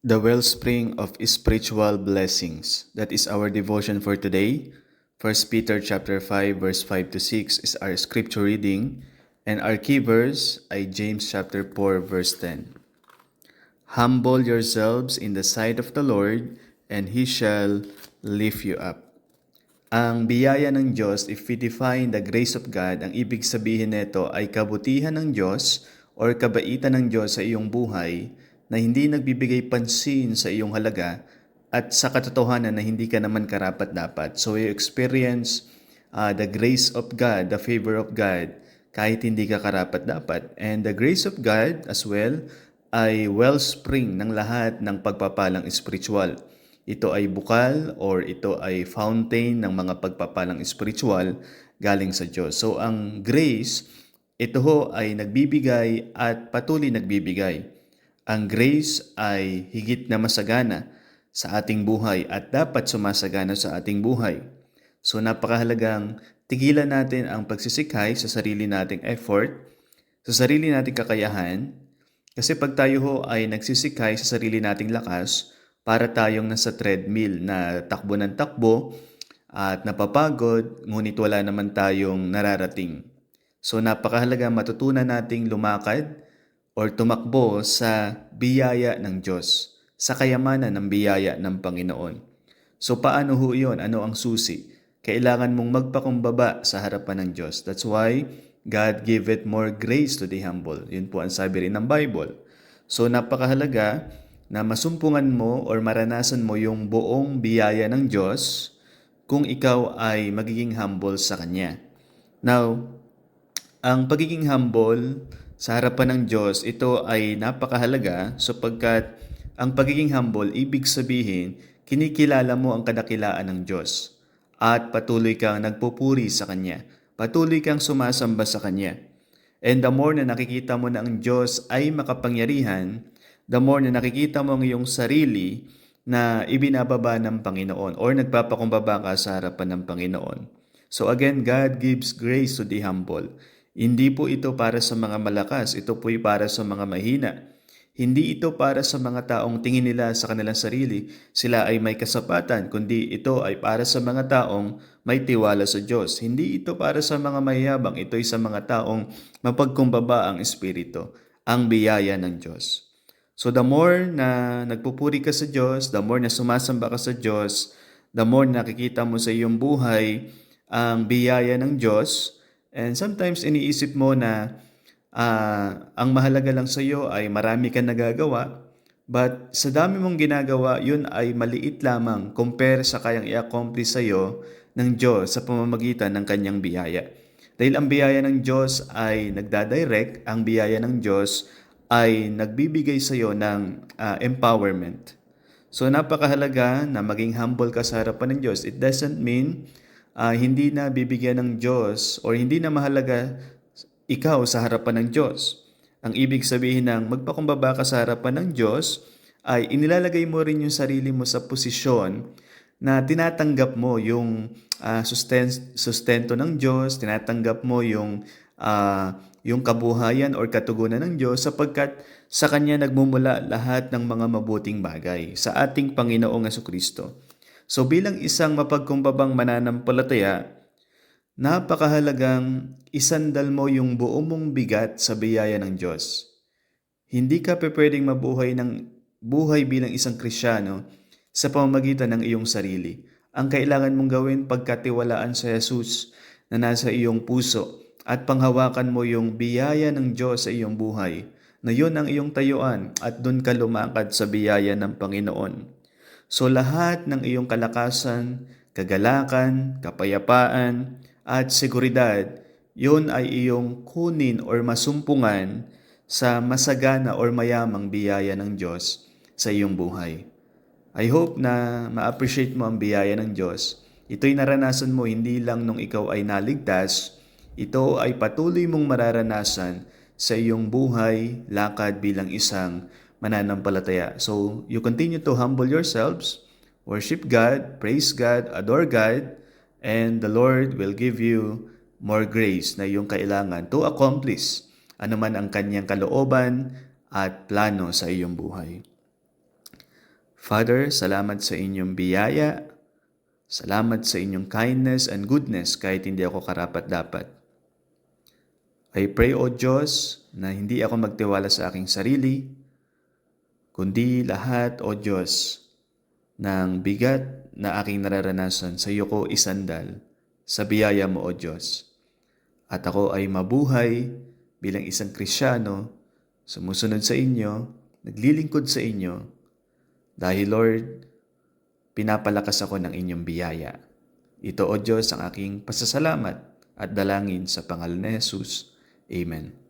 The wellspring of spiritual blessings. That is our devotion for today. First Peter chapter 5 verse 5 to 6 is our scripture reading, and our key verse ay James chapter 4 verse 10. Humble yourselves in the sight of the Lord, and He shall lift you up. Ang biyaya ng Diyos, if we define the grace of God, ang ibig sabihin nito ay kabutihan ng Diyos or kabaitan ng Diyos sa iyong buhay na hindi nagbibigay pansin sa iyong halaga at sa katotohanan na hindi ka naman karapat-dapat. So you experience the grace of God, the favor of God, kahit hindi ka karapat-dapat. And the grace of God as well ay wellspring ng lahat ng pagpapalang spiritual. Ito ay bukal or ito ay fountain ng mga pagpapalang spiritual galing sa Diyos. So ang grace, ito ho ay nagbibigay at patuloy nagbibigay. Ang grace ay higit na masagana sa ating buhay at dapat sumasagana sa ating buhay. So napakahalagang tigilan natin ang pagsisikay sa sarili nating effort, sa sarili nating kakayahan, kasi pag tayo ho ay nagsisikay sa sarili nating lakas, para tayong nasa treadmill na takbo ng takbo at napapagod, ngunit wala naman tayong nararating. So napakahalaga matutunan nating lumakad or tumakbo sa biyaya ng Diyos, sa kayamanan ng biyaya ng Panginoon. So paano ho yun? Ano ang susi? Kailangan mong magpakumbaba sa harapan ng Diyos. That's why God giveth more grace to the humble. Yun po ang sabi rin ng Bible. So napakahalaga na masumpungan mo or maranasan mo yung buong biyaya ng Diyos kung ikaw ay magiging humble sa Kanya. Now, ang pagiging humble sa harapan ng Diyos, ito ay napakahalaga sapagkat ang pagiging humble, ibig sabihin, kinikilala mo ang kadakilaan ng Diyos at patuloy kang nagpupuri sa Kanya. Patuloy kang sumasamba sa Kanya. And the more na nakikita mo na ang Diyos ay makapangyarihan, the more na nakikita mo ang iyong sarili na ibinababa ng Panginoon or nagpapakumbaba ka sa harapan ng Panginoon. So again, God gives grace to the humble. Hindi po ito para sa mga malakas, ito po ay para sa mga mahina. Hindi ito para sa mga taong tingin nila sa kanilang sarili, sila ay may kasapatan, kundi ito ay para sa mga taong may tiwala sa Diyos. Hindi ito para sa mga mayabang, ito ay sa mga taong mapagkumbaba ang Espiritu, ang biyaya ng Diyos. So the more na nagpupuri ka sa Diyos, the more na sumasamba ka sa Diyos, the more na nakikita mo sa iyong buhay ang biyaya ng Diyos, and sometimes iniisip mo na ang mahalaga lang sa iyo ay marami kang nagagawa, but sa dami mong ginagawa, yun ay maliit lamang compare sa kayang i-accomplish sa iyo ng Diyos sa pamamagitan ng kanyang biyaya. Dahil ang biyaya ng Diyos ay nagdadirect, ang biyaya ng Diyos ay nagbibigay sa iyo ng empowerment. So napakahalaga na maging humble ka sa harapan ng Diyos. It doesn't mean hindi na bibigyan ng Diyos or hindi na mahalaga ikaw sa harapan ng Diyos. Ang ibig sabihin ng magpakumbaba ka sa harapan ng Diyos ay inilalagay mo rin yung sarili mo sa posisyon na tinatanggap mo yung sustento ng Diyos, tinatanggap mo yung kabuhayan or katugunan ng Diyos sapagkat sa Kanya nagmumula lahat ng mga mabuting bagay sa ating Panginoong Jesucristo. So bilang isang mapagkumbabang mananampalataya, napakahalagang isandal mo yung buo mong bigat sa biyaya ng Diyos. Hindi ka pwedeng mabuhay ng buhay bilang isang Kristiyano sa pamamagitan ng iyong sarili. Ang kailangan mong gawin pagkatiwalaan sa Jesus na nasa iyong puso at panghawakan mo yung biyaya ng Diyos sa iyong buhay, na yun ang iyong tayuan at doon ka lumakad sa biyaya ng Panginoon. So lahat ng iyong kalakasan, kagalakan, kapayapaan, at seguridad, yun ay iyong kunin or masumpungan sa masagana or mayamang biyaya ng Diyos sa iyong buhay. I hope na ma-appreciate mo ang biyaya ng Diyos. Ito'y naranasan mo hindi lang nung ikaw ay naligtas, ito ay patuloy mong mararanasan sa iyong buhay, lakad bilang isang mananampalataya. So, you continue to humble yourselves, worship God, praise God, adore God, and the Lord will give you more grace na iyong kailangan to accomplish anuman ang kanyang kalooban at plano sa iyong buhay. Father, salamat sa inyong biyaya. Salamat sa inyong kindness and goodness kahit hindi ako karapat-dapat. I pray, O Diyos, na hindi ako magtiwala sa aking sarili, kundi lahat, O Diyos, ng bigat na aking nararanasan sa iyo ko isandal sa biyaya mo, O Diyos. At ako ay mabuhay bilang isang Kristiyano, sumusunod sa inyo, naglilingkod sa inyo, dahil Lord, pinapalakas ako ng inyong biyaya. Ito, O Diyos, ang aking pasasalamat at dalangin sa pangalan ni Jesus. Amen.